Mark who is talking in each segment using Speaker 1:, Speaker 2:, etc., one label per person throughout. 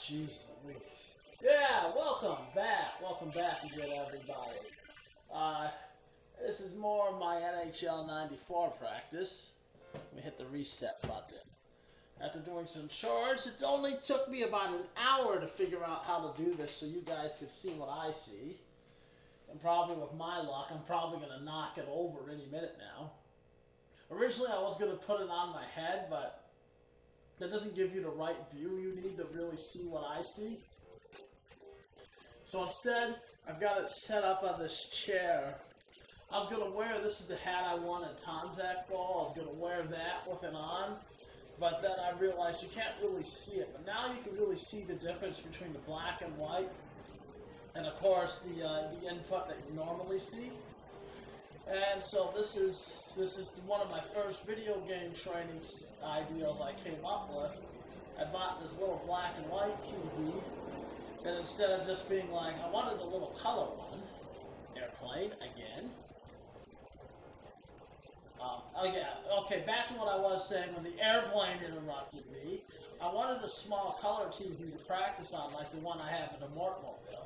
Speaker 1: jeez. Yeah, welcome back. Welcome back again, everybody. Uh, this is more of my nhl94 practice. Let me hit the reset button. After doing some chores, it only took me about an hour to figure out how to do this so you guys could see what I see. And probably with my luck, I'm probably going to knock it over any minute now. Originally, I was going to put it on my head, but that doesn't give you the right view you need to really see what I see. So instead, I've got it set up on this chair. I was going to wear, this is the hat I won at Tomzak Ball. I was going to wear that with it on. But then I realized you can't really see it. But now you can really see the difference between the black and white. And of course, the input that you normally see. And so this is one of my first video game training ideas I came up with. I bought this little black and white TV, and instead of just being like, I wanted a little color one. Airplane again. Okay, back to what I was saying when the airplane interrupted me. I wanted a small color TV to practice on, like the one I have in the Mort Vision.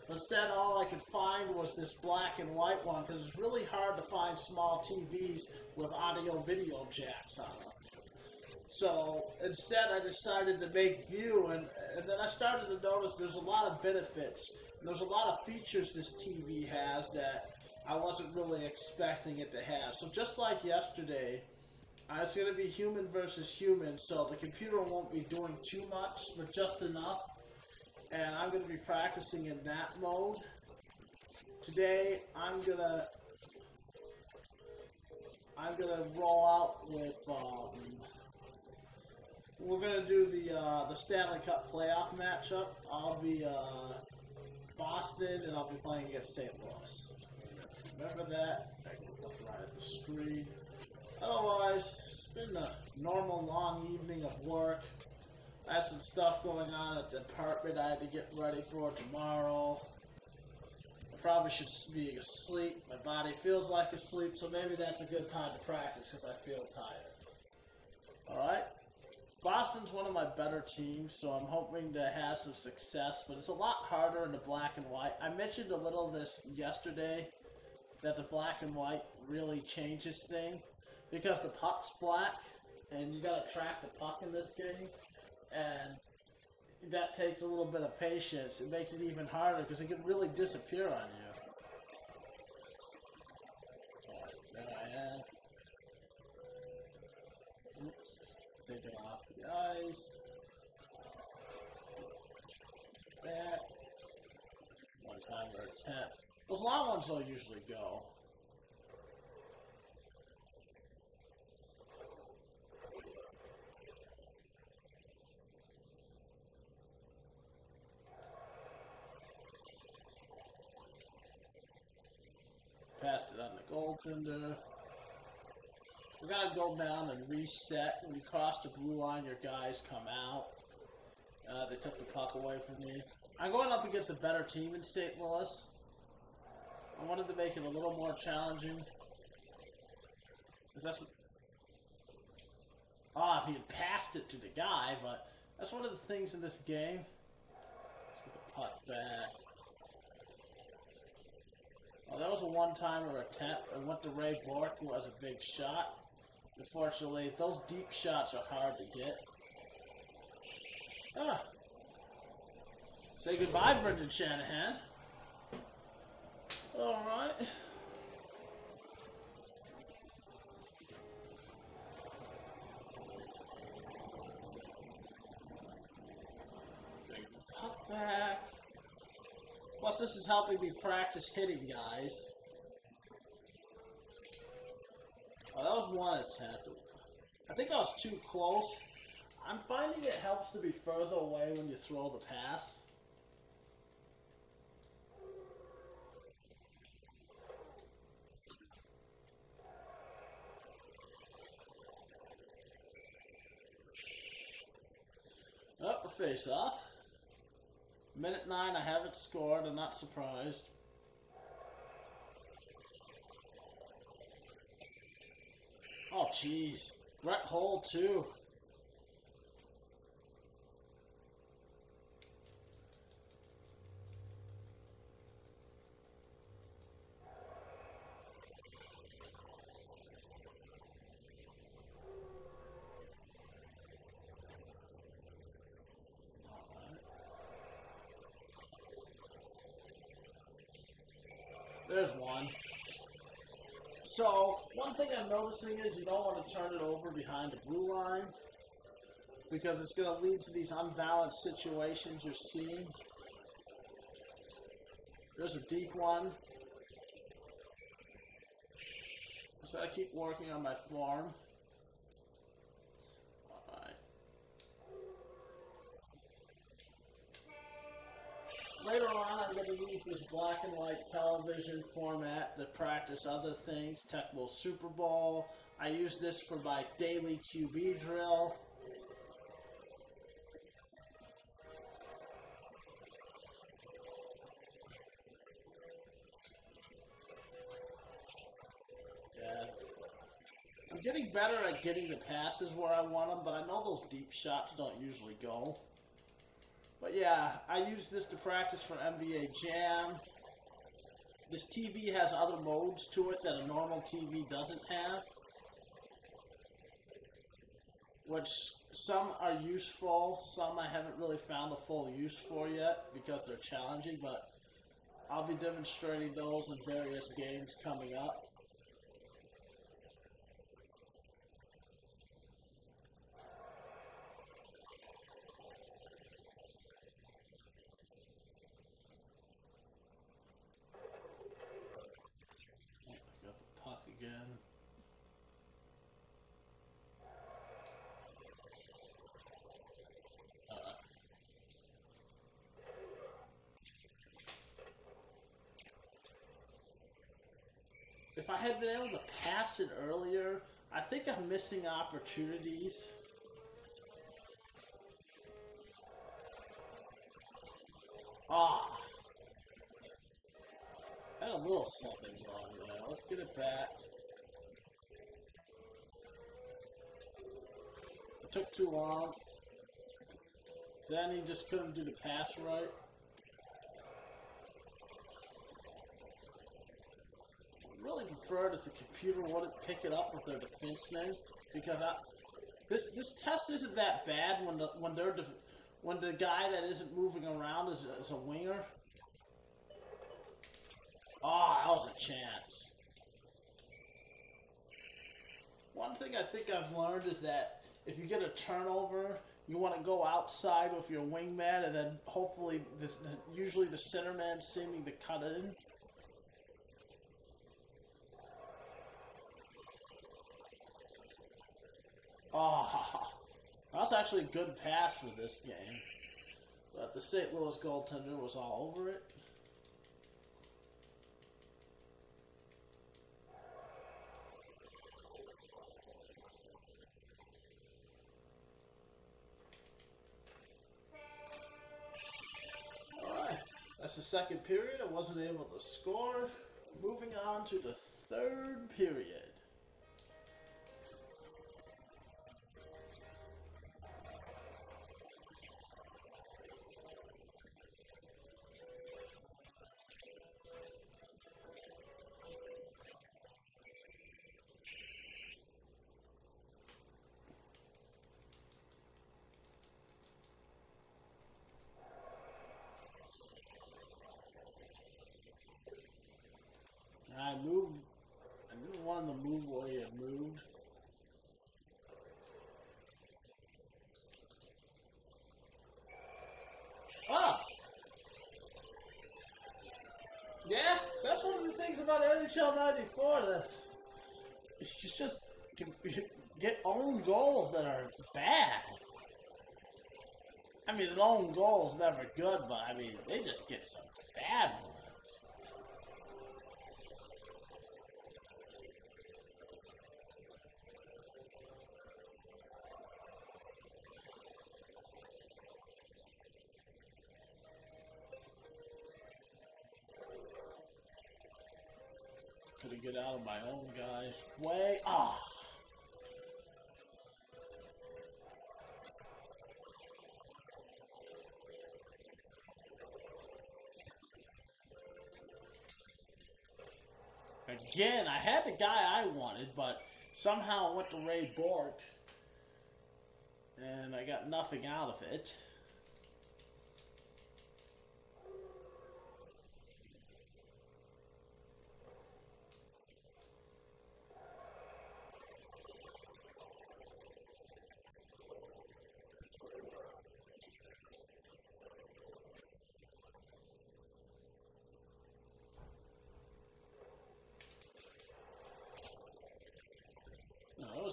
Speaker 1: But instead, all I could find was this black and white one, because it's really hard to find small TVs with audio-video jacks on them. So instead, I decided to make view, and then I started to notice there's a lot of benefits. There's a lot of features this TV has that I wasn't really expecting it to have. So just like yesterday, it's going to be human versus human, so the computer won't be doing too much, but just enough. And I'm going to be practicing in that mode. Today, I'm gonna roll out with, we're gonna do the Stanley Cup playoff matchup. I'll be Boston, and I'll be playing against St. Louis. Remember that? I can look right at the screen. Otherwise, it's been a normal long evening of work. I had some stuff going on at the apartment I had to get ready for tomorrow. I probably should be asleep. My body feels like asleep, so maybe that's a good time to practice because I feel tired. Alright? Boston's one of my better teams, so I'm hoping to have some success, but it's a lot harder in the black and white. I mentioned a little of this yesterday, that the black and white really changes things, because the puck's black, and you gotta track the puck in this game. And that takes a little bit of patience. It makes it even harder because it can really disappear on you. Alright, there I am. Oops. Taking off the ice. That. One timer attempt. Those long ones don't usually go. Passed it on the goaltender. We gotta go down and reset. When you cross the blue line, your guys come out. They took the puck away from me. I'm going up against a better team in St. Louis. I wanted to make it a little more challenging. Because that's what... if he had passed it to the guy, but that's one of the things in this game. Let's get the puck back. Oh, that was a one-timer attempt. It went to Ray Bork, who has a big shot. Unfortunately, those deep shots are hard to get. Say goodbye, Brendan Shanahan. Alright. Bring the puck back. Plus, this is helping me practice hitting, guys. Oh, that was one attempt. I think I was too close. I'm finding it helps to be further away when you throw the pass. Oh, a face-off. Minute 9, I haven't scored. I'm not surprised. Oh, jeez. Brett Hull, too. there's one. So, one thing I'm noticing is you don't want to turn it over behind the blue line, because it's going to lead to these unbalanced situations you're seeing. There's a deep one. So I keep working on my form. Alright. Later on, I'm going to use this black and white television format to practice other things. Tecmo Super Bowl. I use this for my daily QB drill. I'm getting better at getting the passes where I want them, but I know those deep shots don't usually go. But yeah, I use this to practice for NBA Jam. This TV has other modes to it that a normal TV doesn't have, which some are useful, some I haven't really found a full use for yet because they're challenging, but I'll be demonstrating those in various games coming up. Again. If I had been able to pass it earlier, I think I'm missing opportunities. Had a little something wrong there. Let's get it back. It took too long. Then he just couldn't do the pass right. I really preferred if the computer wouldn't pick it up with their defensemen, because this test isn't that bad when the guy that isn't moving around is a winger. Oh, that was a chance. One thing I think I've learned is that if you get a turnover, you want to go outside with your wingman, and then hopefully, usually the centerman seeming to cut in. Oh, that was actually a good pass for this game. But the St. Louis goaltender was all over it. That's the second period. I wasn't able to score. Moving on to the third period. I moved. I didn't want him to move where he had moved. Ah! Yeah, that's one of the things about NHL 94 that you just get own goals that are bad. I mean, an own goal is never good, but I mean, they just get some bad ones. Couldn't get out of my own guy's way. Ah! Again, I had the guy I wanted, but somehow it went to Ray Bork, and I got nothing out of it.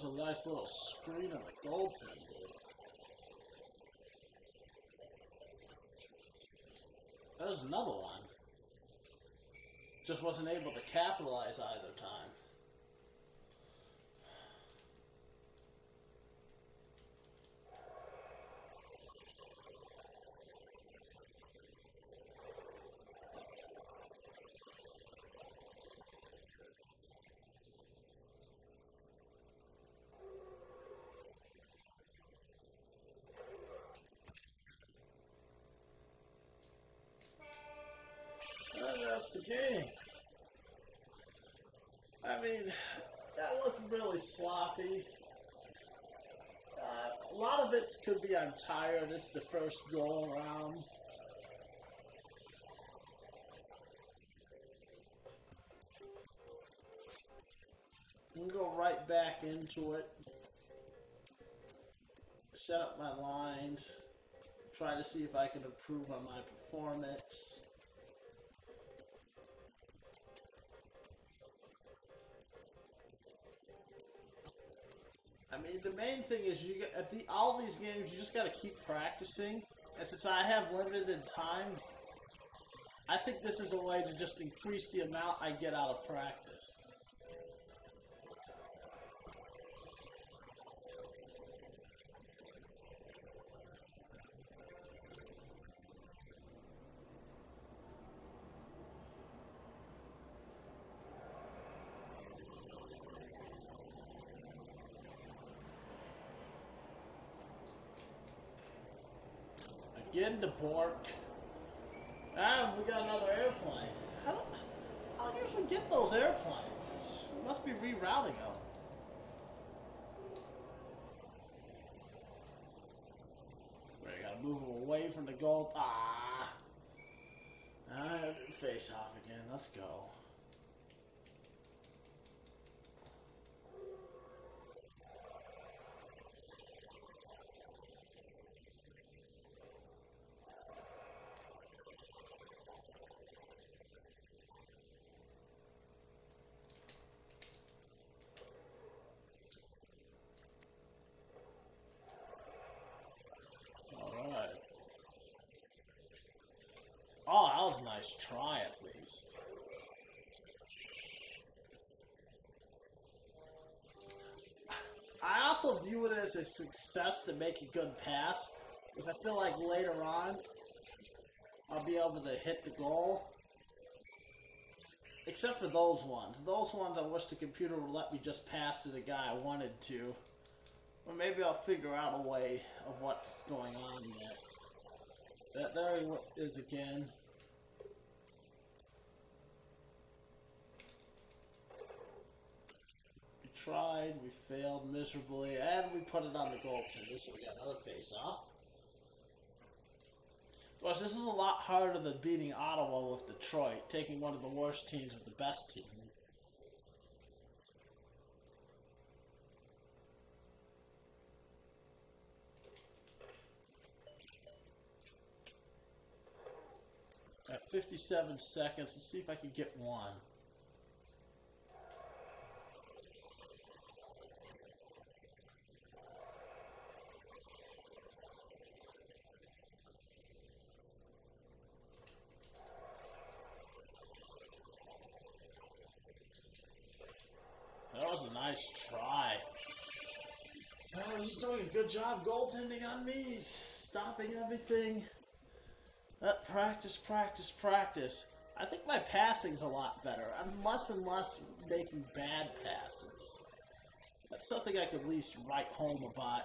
Speaker 1: was a nice little screen on the goaltender. There's another one. Just wasn't able to capitalize either time. And that's the game. I mean, that looked really sloppy. A lot of it could be I'm tired. It's the first go around. I'm gonna go right back into it. Set up my lines. Try to see if I can improve on my performance. I mean, the main thing is you get at all these games, you just got to keep practicing. And since I have limited time, I think this is a way to just increase the amount I get out of practice. Again, the Bork. Ah, we got another airplane. I don't usually get those airplanes. Must be rerouting them. We gotta move them away from the goal. Ah. Face off again. Let's go. Oh, that was a nice try at least. I also view it as a success to make a good pass, because I feel like later on I'll be able to hit the goal. Except for those ones. Those ones I wish the computer would let me just pass to the guy I wanted to. Or maybe I'll figure out a way of what's going on there. There he is again. We tried, we failed miserably, and we put it on the goaltender, so we got another face-off. Of course, this is a lot harder than beating Ottawa with Detroit, taking one of the worst teams with the best team. At 57 seconds, let's see if I can get one. That was a nice try. Oh, he's doing a good job goaltending on me, stopping everything. Practice, practice, practice. I think my passing's a lot better. I'm less and less making bad passes. That's something I could at least write home about.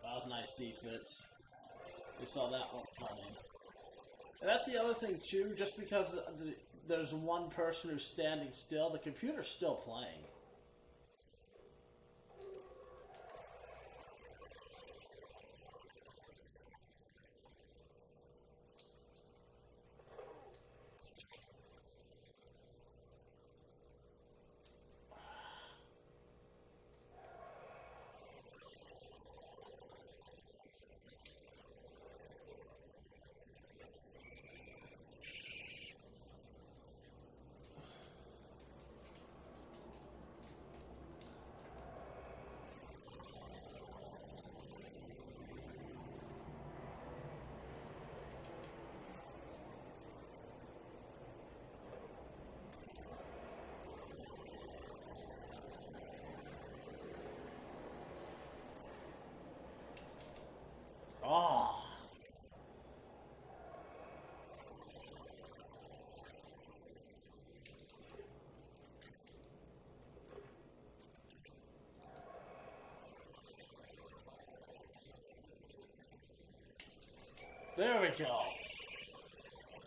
Speaker 1: That was nice defense. We saw that one coming. And that's the other thing too, just because there's one person who's standing still, the computer's still playing. There we go.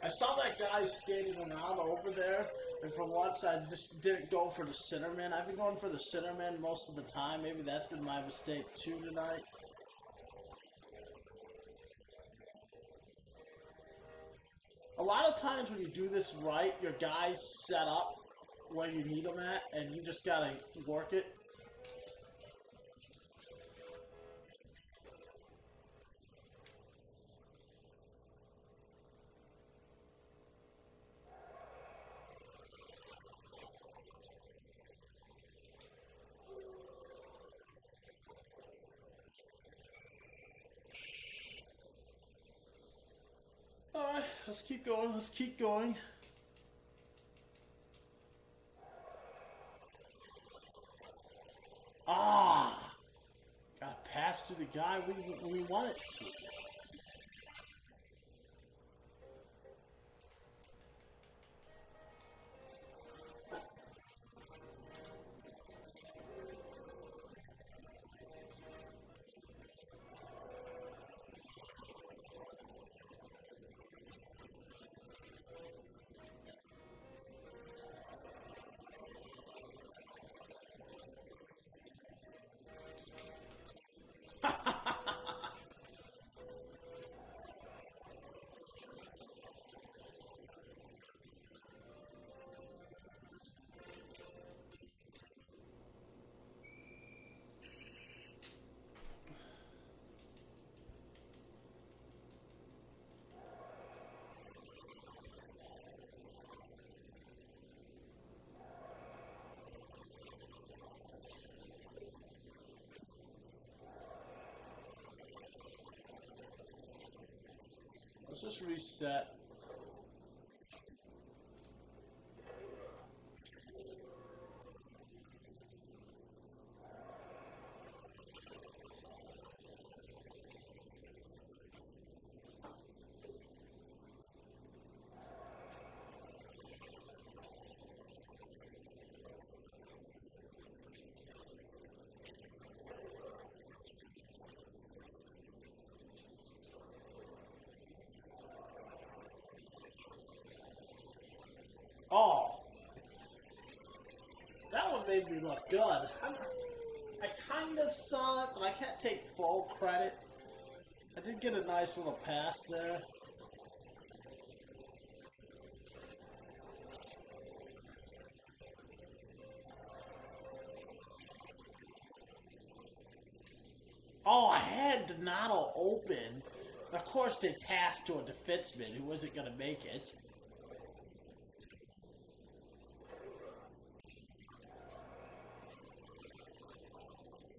Speaker 1: I saw that guy skating around over there, and for once I just didn't go for the centerman. I've been going for the centerman most of the time. Maybe that's been my mistake too tonight. A lot of times when you do this right, your guy's set up where you need them at, and you just gotta work it. Alright, let's keep going, let's keep going. Ah! Got passed to the guy we wanted to. Let's just reset. Oh, that one made me look good. I kind of saw it, but I can't take full credit. I did get a nice little pass there. Oh, I had Donato open. Of course, they passed to a defenseman who wasn't going to make it.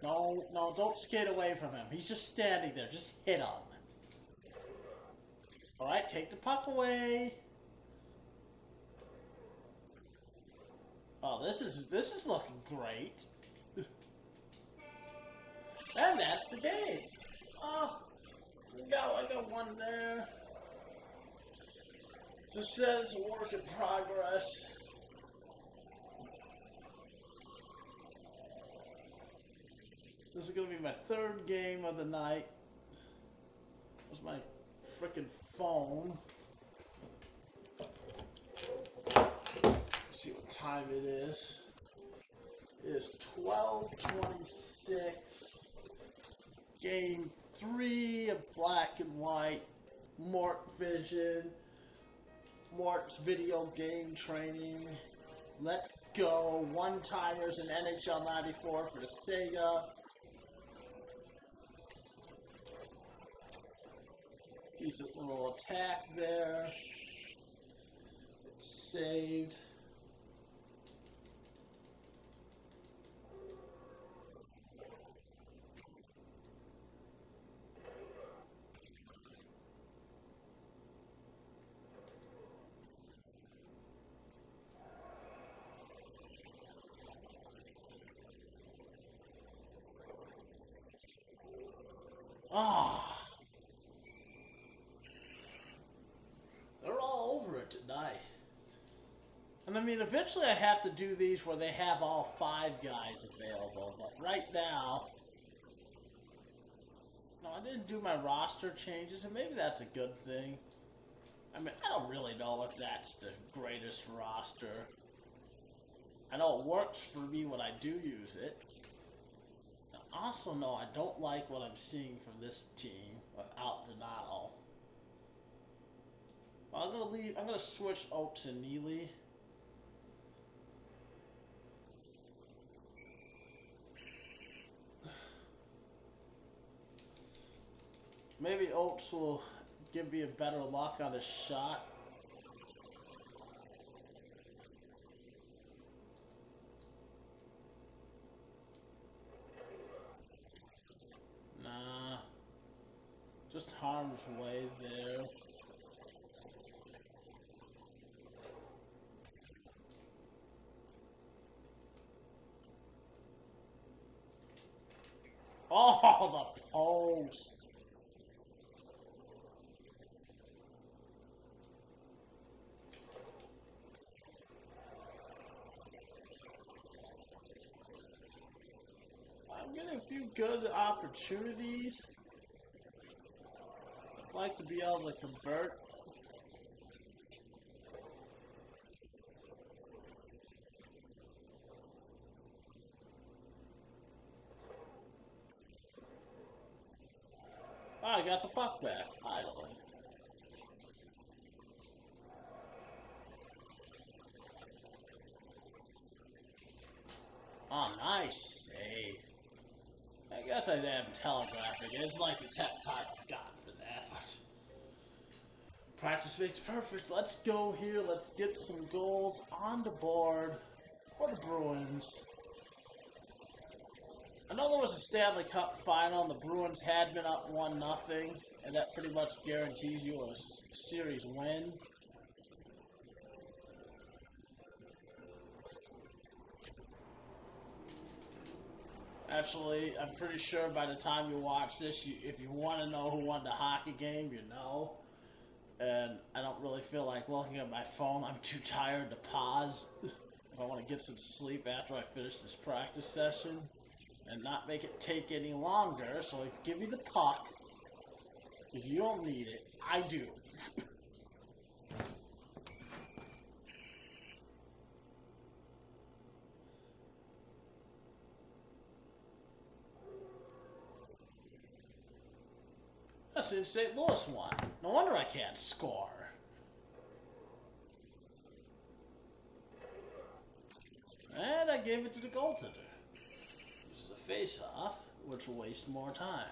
Speaker 1: No, no, don't skate away from him. He's just standing there. Just hit him. Alright, take the puck away. Oh, this is looking great. And that's the game. Oh, I got one there. It just says work in progress. This is going to be my third game of the night. Where's my frickin' phone? Let's see what time it is. It is 12:26. Game 3 of Black and White. Mort Vision. Mort's video game training. Let's go. One-timers in NHL 94 for the Sega. Decent little attack there. It's saved. Ah. They're all over it tonight. And I mean, eventually I have to do these where they have all 5 guys available. But right now... No, I didn't do my roster changes, and maybe that's a good thing. I mean, I don't really know if that's the greatest roster. I know it works for me when I do use it. I also know I don't like what I'm seeing from this team without Donato. Well, I'm gonna switch Oates and Neely. Maybe Oates will give me a better luck on his shot. Nah. Just harm's way there. Oh, the post. I'm getting a few good opportunities. I'd like to be able to convert. Oh, I got the puck back, finally. Oh, nice save. I guess I am telegraphing. It's like the 10th time I've gotten for that. But practice makes perfect. Let's go here. Let's get some goals on the board for the Bruins. I know there was a Stanley Cup final and the Bruins had been up 1-0, and that pretty much guarantees you a series win. Actually, I'm pretty sure by the time you watch this, if you want to know who won the hockey game, you know. And I don't really feel like looking at my phone. I'm too tired to pause if I want to get some sleep after I finish this practice session. And not make it take any longer, so I can give you the puck. Because you don't need it. I do. That's in St. Louis one. No wonder I can't score. And I gave it to the goaltender. This is a face-off, which will waste more time.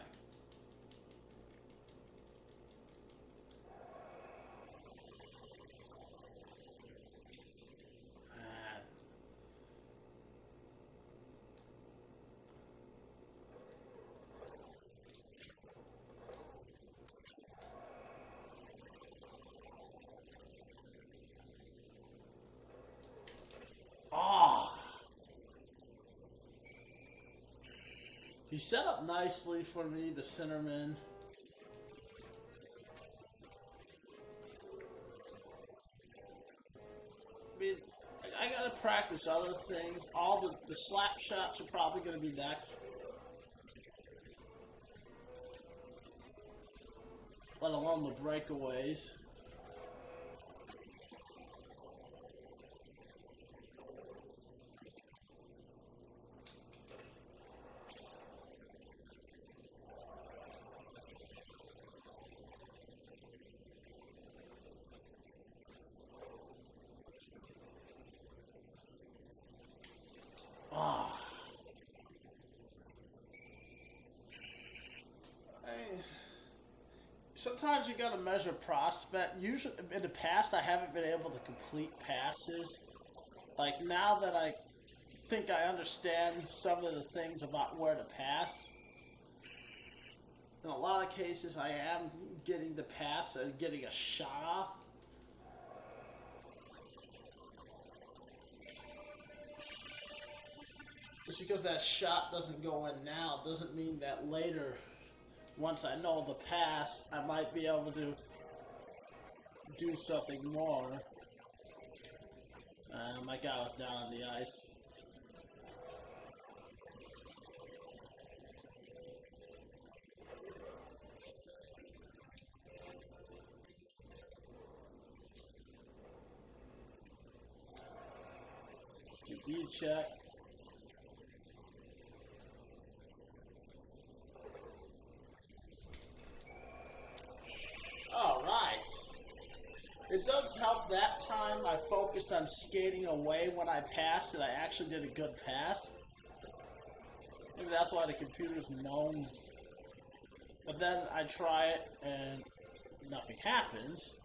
Speaker 1: He set up nicely for me, the centerman. I mean, I gotta practice other things. All the slap shots are probably gonna be next. Let alone the breakaways. Sometimes you gotta measure prospect. Usually, in the past, I haven't been able to complete passes. Like, now that I think I understand some of the things about where to pass, in a lot of cases, I am getting the pass and getting a shot off. Just because that shot doesn't go in now doesn't mean that later, once I know the pass, I might be able to do something more. My guy was down on the ice. speed check. Alright. It does help that time I focused on skating away when I passed, and I actually did a good pass. Maybe that's why the computer's moaned. But then I try it and nothing happens.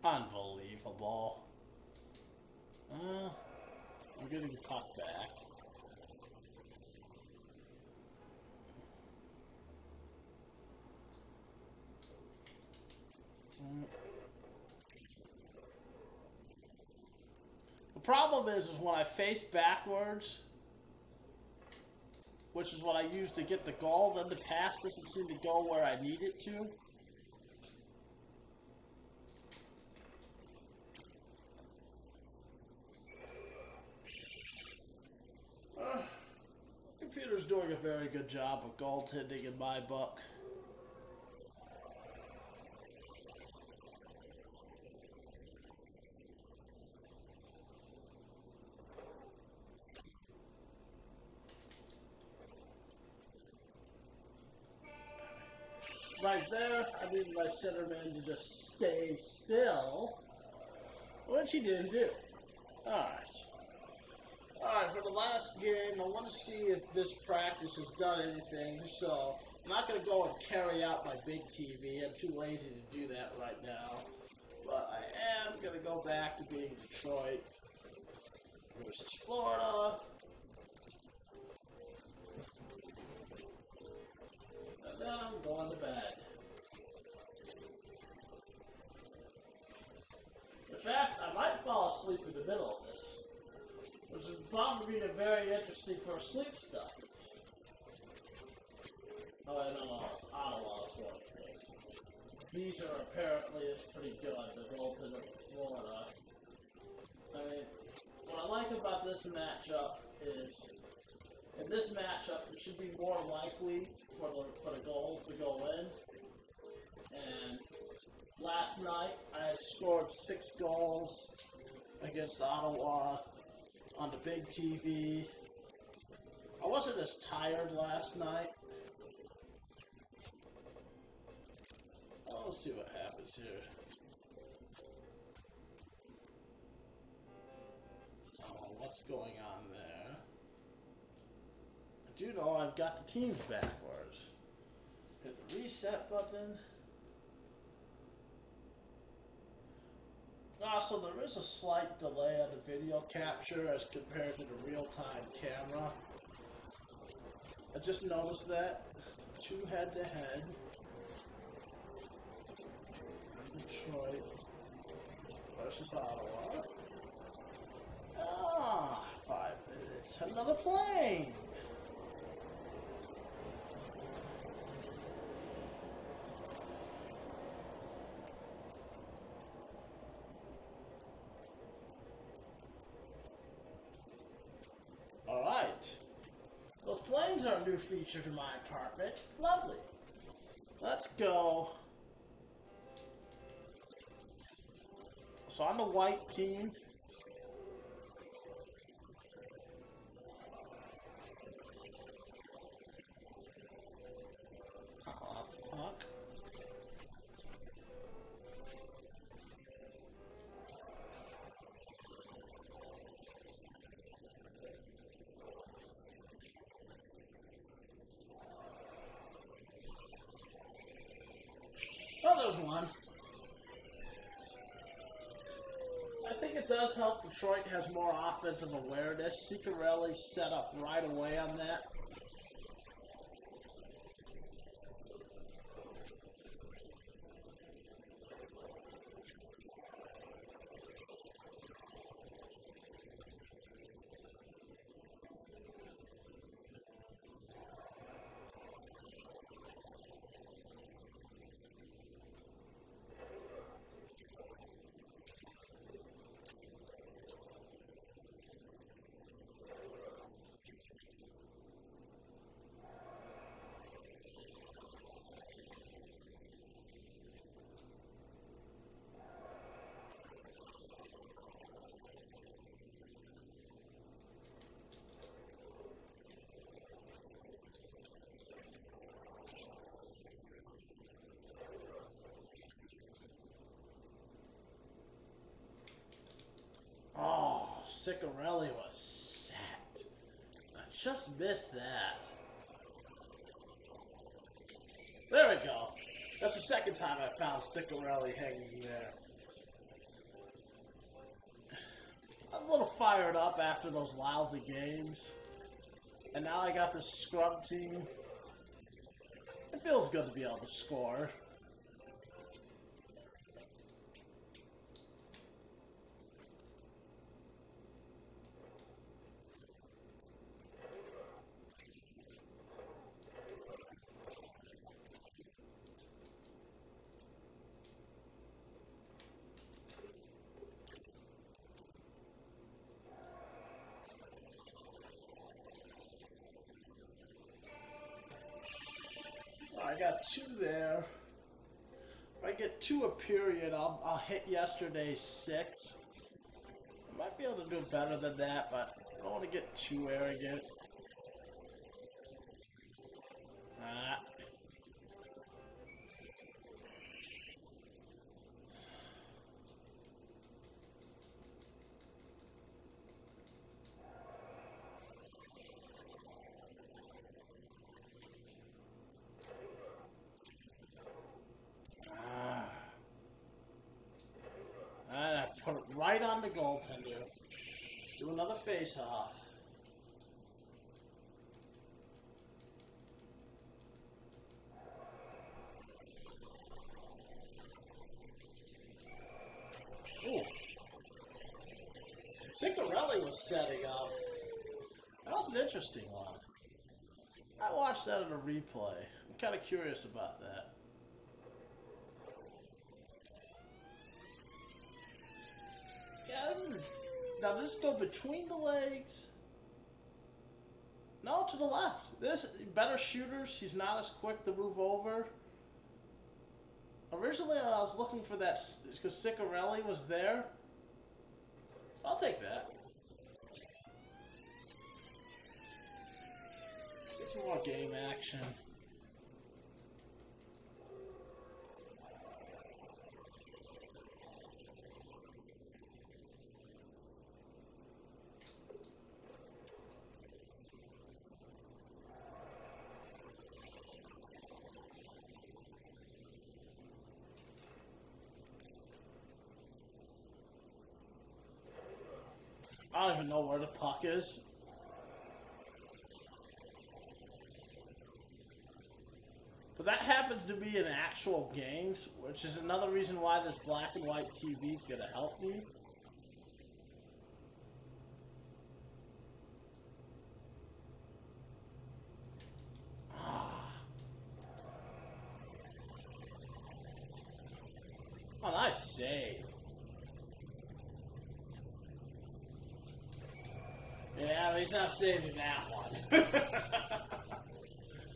Speaker 1: Unbelievable. I'm getting the puck back. The problem is when I face backwards, which is what I use to get the goal, then the pass doesn't seem to go where I need it to. Computer's doing a very good job of goaltending in my book. Right there, I needed my centerman to just stay still, which he didn't do. Alright. Alright, for the last game, I want to see if this practice has done anything, so I'm not going to go and carry out my big TV. I'm too lazy to do that right now. But I am going to go back to being Detroit versus Florida. And then I'm going to bed. In fact, I might fall asleep in the middle of this, which would probably be a very interesting for sleep stuff. Oh, no, it's Ottawa's one. These are apparently is pretty good, the goaltender for Florida. I mean, what I like about this matchup is, in this matchup, it should be more likely for the goals to go in. And last night, I had scored 6 goals against Ottawa on the big TV. I wasn't as tired last night. Let's see what happens here. Oh, what's going on there? I do know I've got the teams backwards. Hit the reset button. Also, there is a slight delay on the video capture as compared to the real-time camera. I just noticed that. 2 head-to-head. Detroit versus Ottawa. 5 minutes. Another plane. All right. Those planes are a new feature to my apartment. Lovely. Let's go. So on the white team, I lost the puck. Oh, there's one. It does help Detroit has more offensive awareness. Ciccarelli set up right away on that. Ciccarelli was set. I just missed that. There we go. That's the second time I found Ciccarelli hanging there. I'm a little fired up after those lousy games. And now I got this scrub team. It feels good to be able to score. I got 2 there. If I get 2 a period, I'll hit yesterday's 6. I might be able to do better than that, but I don't want to get too arrogant. Put it right on the goaltender. Let's do another face-off. Ooh. Ciccarelli was setting up. That was an interesting one. I watched that in a replay. I'm kind of curious about that. Now does this go between the legs? No, to the left. This better shooters. He's not as quick to move over. Originally, I was looking for that because Ciccarelli was there. I'll take that. Let's get some more game action. I don't even know where the puck is. But that happens to be in actual games, which is another reason why this black and white TV is going to help me. Oh, nice save. Yeah, but he's not saving that one.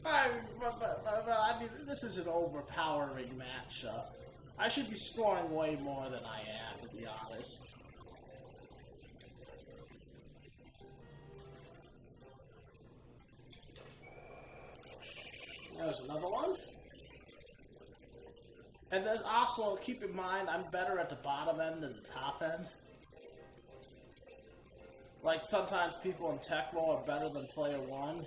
Speaker 1: I mean, this is an overpowering matchup. I should be scoring way more than I am, to be honest. There's another one. And then also, keep in mind, I'm better at the bottom end than the top end. Like, sometimes people in Tecmo are better than player 1.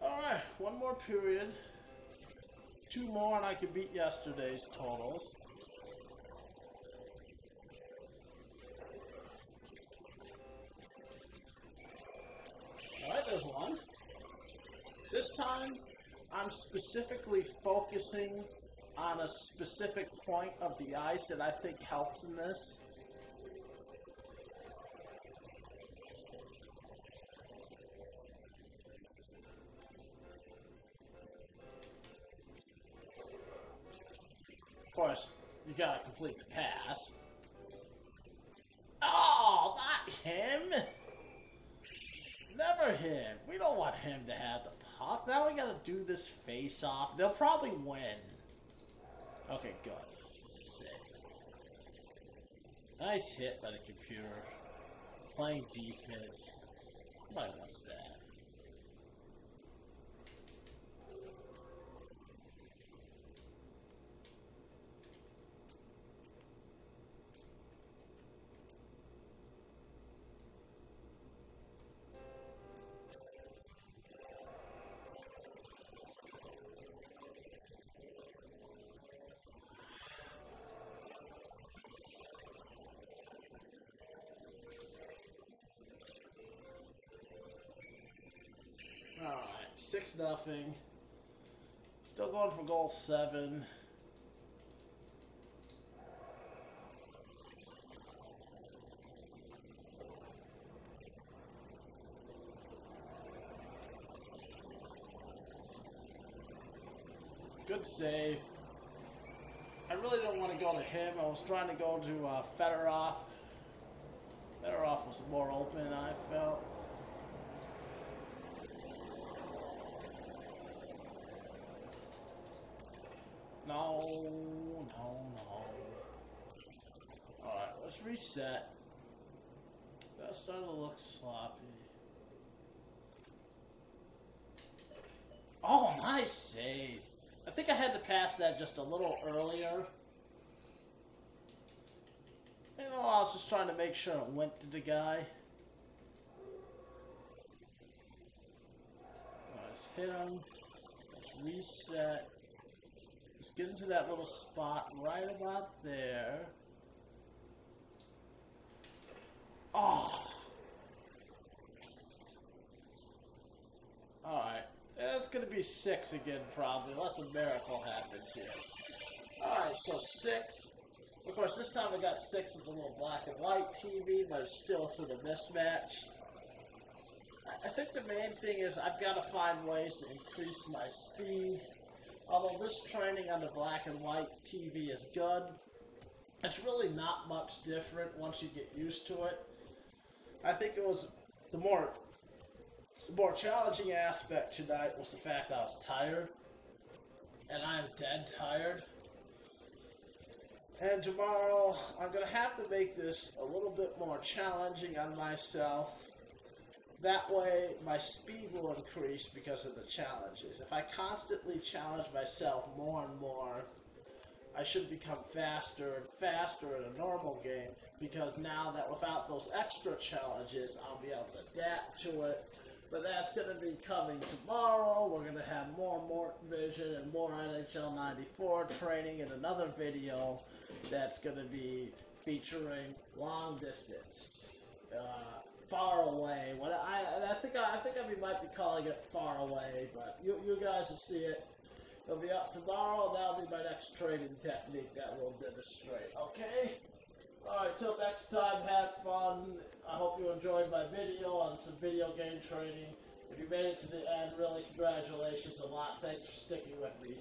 Speaker 1: Alright, one more period. 2 more and I can beat yesterday's totals. Alright, there's one. This time, I'm specifically focusing on a specific point of the ice that I think helps in this. course, you gotta complete the pass. Oh, not him! Never him. We don't want him to have the puck. Now we gotta do this face-off. They'll probably win. Okay, good. Nice hit by the computer. Playing defense. Nobody wants that. Alright, 6-0. Still going for goal 7. Good save. I really don't want to go to him. I was trying to go to Fedorov. Fedorov was more open, I felt. No. Alright, let's reset. That's starting to look sloppy. Oh, nice save. I think I had to pass that just a little earlier. You know, I was just trying to make sure it went to the guy. Let's hit him. Let's reset. Let's get into that little spot right about there. Oh! Alright. That's going to be 6 again, probably, unless a miracle happens here. Alright, so 6. Of course, this time I got 6 with the little black and white TV, but it's still through the mismatch. I think the main thing is I've got to find ways to increase my speed. Although this training on the black and white TV is good, it's really not much different once you get used to it. I think it was the more challenging aspect tonight was the fact I was tired, and I am dead tired. And tomorrow, I'm going to have to make this a little bit more challenging on myself. That way, my speed will increase because of the challenges. If I constantly challenge myself more and more, I should become faster and faster in a normal game, because now that without those extra challenges, I'll be able to adapt to it. But that's going to be coming tomorrow. We're going to have more Mort Vision and more nhl94 training in another video that's going to be featuring long distance, far away. I think I might be calling it far away, but you guys will see it. It'll be up tomorrow. That'll be my next training technique that we'll demonstrate. Okay? Alright, till next time, have fun. I hope you enjoyed my video on some video game training. If you made it to the end, really congratulations a lot. Thanks for sticking with me.